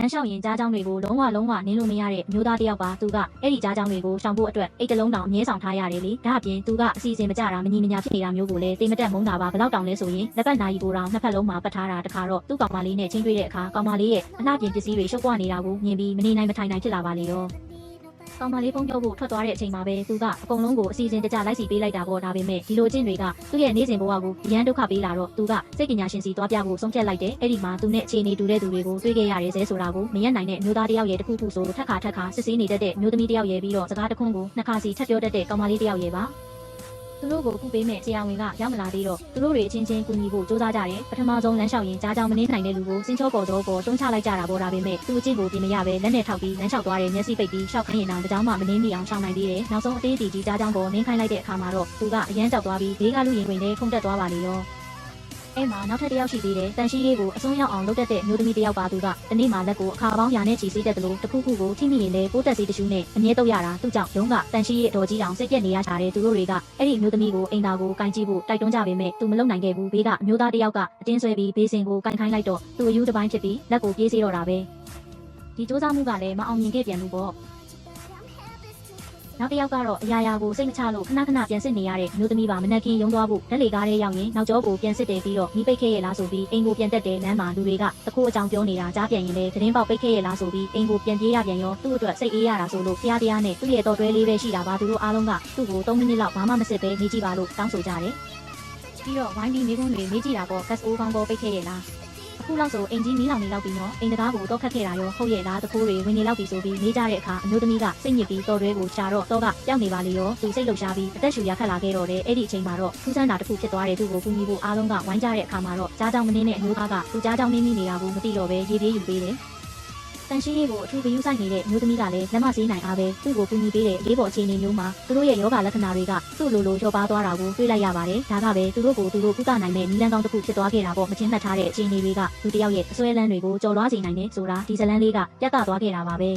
လမ်းလျှောက်ရင်ကြားကြောင်းတွေကိုလုံးဝနင်းလို့မရတဲ့မျိုးသားတစ်ယောက်ပါသူကအဲ့ဒီကြားကြောင်းတွေကိုရှောင်ဖို့အတွက်အိတ်တလုံးတောင်အမြဲဆောင်ထားရတယ်လေဒါအပြင်သူကအစီအစဉ်မကြတာမညီမညာဖြစ်နေတာမျိုးကိုလည်းတိမ်မတက်မုန်းတာပါဘလောက်တောင်လဲဆိုရင်လက်ပတ်နာရီကိုတောင်နှစ်ဖက်လုံးမှာပတ်ထားတာတခါတော့သူ့ကောင်မလေးနဲ့ချင်းတွေ့တဲ့အခါကောင်မလေးရဲ့အလှပြင်ပစ္စည်းတွေရှုပ်ပွားနေတာကိုမြင်ပြီးမနေနိုင်မထိုင်နိုင်ဖြစ်လာပါလေတော့ကောင်မလေးဖုန်းပြောဖို့ထွက်သွားတဲ့အချိန်မှာပဲသူကအကုန်လုံးကိုအစီအစဉ်တကျလိုက်စီပေးလိုက်တာပေါ့ဒါပေမဲ့ဒီလိုအကျင့်တွေကသူ့ရဲ့နေ့စဉ်ဘဝကိုအရန်ဒုက္ခပေးလာတော့သူကစိတ်ပညာရှင်စီသွားပြဖို့ဆုံးဖြတ်လိုက်တယ်အဲ့ဒီမှာသူနဲ့အခြေအနေတူတဲ့သူတွေကိုတွေ့ခဲ့ရတယ်ဇဲဆိုတာကိုမရက်နိုင်တဲ့မျိုးသားတစ်ယောက်ရဲ့တခုခုဆိုထက်ခါစစ်ဆေးနေတတ်တဲ့မျိုးသမီးတစ်ယောက်ရဲ့ပြီးတော့စကားတခွန်းကိုနှစ်ခါစီထပ်ပြောတတ်တဲ့ကောင်မလေးတစ်ယောက်ရဲ့ပါသူတို့ကိုခုပေးမဲ့ဆရာဝန်ကရောက်မလာသေးတော့သူတို့တွေအချင်းချင်းကူညီဖို့စူးစမ်းကြတယ်ပထမဆုံးလမ်းလျှောက်ရင်ကြားကြောင်မနေနိုင်တဲ့လူကိုစင်ချောပေါ်တော့တွန်းချလိုက်ကြတာပေါ့ဒါပေမဲ့သူအချင်းကိုပြင်မရပဲလက်နဲ့ထောက်ပြီးလမ်းလျှောက်သွားတယ်မျက်စိပိတ်ပြီးရှောက်ခိုင်းရင်တော့တကြောင်မှမနေမိအောင်ရှောင်နိုင်သေးတယ်နောက်ဆုံးအသေးတီကြီးကြားကြောင်ပေါ်နင်းခိုင်းလိုက်တဲ့အခါမှာတော့သူကအရန်ကြောက်သွားပြီးဘေးကလူရင်ဝင်နဲ့ခုန်တက်သွားပါလေရောအဲ့မှာနောက်ထပ်တစ်ယောက်ရှိသေးတယ်တန်ရှင်းလေးကိုအစွန်းရောက်အောင်လုပ်တတ်တဲ့မျိုးသမီးတစ်ယောက်ပါသူကတနေ့မှလက်ကိုအခါပေါင်းရာနဲ့ချီစီးတတ်တယ်လို့တခုခုကိုထိမိရင်လည်းပိုးတက်စီတ िश ူးနဲ့အမြဲတုပ်ရတာသူ့ကြောင့်လုံးကတန်ရှင်းရဲ့အတော်ကြီးအောင်စိတ်ပြက်နေရကြတယ်သူတို့တွေကအဲ့ဒီမျိုးသမီးကိုအိမ်သာကိုကင်ကြည့်ဖို့တိုက်တွန်းကြပေမဲ့သူမလုံနိုင်ခဲ့ဘူးဘေးကအမျိုးသားတစ်ယောက်ကအတင်းဆွဲပြီးဘေးစင်ကိုကင်ခိုင်းလိုက်တော့သူအယူတစ်ပိုင်းဖြစ်ပြီးလက်ကိုပြေးစေတော့တာပဲဒီစူးစမ်းမှုကလည်းမအောင်မြင်ခဲ့ပြန်ဘူးပေါ့နောက်တစ်ယောက်ကတော့အရာရာကိုစိတ်မချလို့ခဏပြန်စစ်နေရတဲ့မျိုးသမီးပါမနက်ခင်းရုံးသွားဖို့ဓာတ်လေကားထဲရောက်ရင်နောက်ကျောကိုပြန်စစ်တယ်ပြီးတော့မိပိတ်ခဲ့ရလားဆိုပြီးအိမ်ကိုပြန်တက်တယ်လမ်းမှာလူတွေကတခိုးအကြောင်းပြောနေတာကြားပြန်ရင်လည်းသတင်းပေါက်ပိတ်ခဲ့ရလားဆိုပြီးအိမ်ကိုပြန်ပြေးရပြန်ရောသူ့အတွက်စိတ်အေးရတာဆိုလို့တရားနဲ့သူ့ရဲ့တော်တွဲလေးပဲရှိတာပါသူတို့အားလုံးကသူ့ကို3မိနစ်လောက်ဘာမှမစစ်ပဲနေကြည့်ပါလို့တောင်းဆိုကြတယ်ပြီးတော့ဝိုင်းပြီးမိကုန်းတွေမေးကြည့်တာပေါ့ဂတ်အိုးကောင်းပေါ်ပိတ်ခဲ့ရလားအခုလောက်ဆိုအင်ဂျင်မီးလောင်နေလောက်ပြီးတော့အိမ်တကားကိုတော့ခတ်ခဲ့တာရောဟုတ်ရဲ့လားတခိုးတွေဝင်နေလောက်ပြီးဆိုပြီးနေကြတဲ့အခါအမျိုးသမီးကစိတ်ညစ်ပြီးတော်တွဲကိုရှာတော့တော့ကကြောက်နေပါလေရောသူစိတ်လှုပ်ရှားပြီးအသက်ရှူရခတ်လာခဲ့တော့တယ်အဲ့ဒီအချိန်မှာတော့ထူးဆန်းတာတစ်ခုဖြစ်သွားတယ်သူ့ကိုကူညီဖို့အားလုံးကဝိုင်းကြတဲ့အခါမှာတော့ကြားကြောင်မင်းနဲ့အမျိုးသားကသူကြားကြောင်နင်းမိနေတာကိုမသိတော့ပဲရေပြေးယူပေးတယ်တန်ရှင်းရေးကိုအထူးဂရုစိုက်နေတဲ့မျိုးသမီးကလည်းလက်မစေးနိုင်အားပဲသူ့ကိုကူညီပေးတဲ့လေးပေါ်အခြေအနေမျိုးမှာသူတို့ရဲ့ယောဂလက္ခဏာတွေကသူ့လိုလျော့ပါသွားတာကိုတွေ့လိုက်ရပါတယ်ဒါကပဲသူတို့ကိုကုသနိုင်တဲ့နည်းလမ်းကောင်းတစ်ခုဖြစ်သွားခဲ့တာပေါ့မချင်းမှတ်ထားတဲ့အခြေအနေတွေကလူတစ်ယောက်ရဲ့အစွဲလန်းတွေကိုကြော်လွှားစေနိုင်တယ်ဆိုတာဒီဇလန်းလေးကပြသသွားခဲ့တာပါပဲ